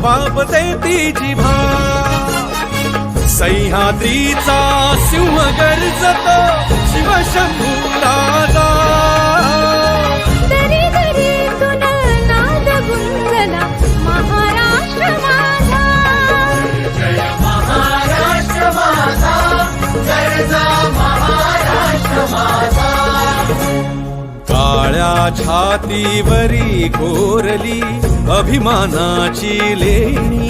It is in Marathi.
वापते ती जिभा सह्याद्रीचा सिंह गर्जतो शिवशंभू राजा दरी दरीतून नाद गुंजला महाराष्ट्र माझा जय महाराष्ट्र माझा गर्जा महाराष्ट्र माझा काळ्या छातीवरी कोरली अभिमानाची लेणी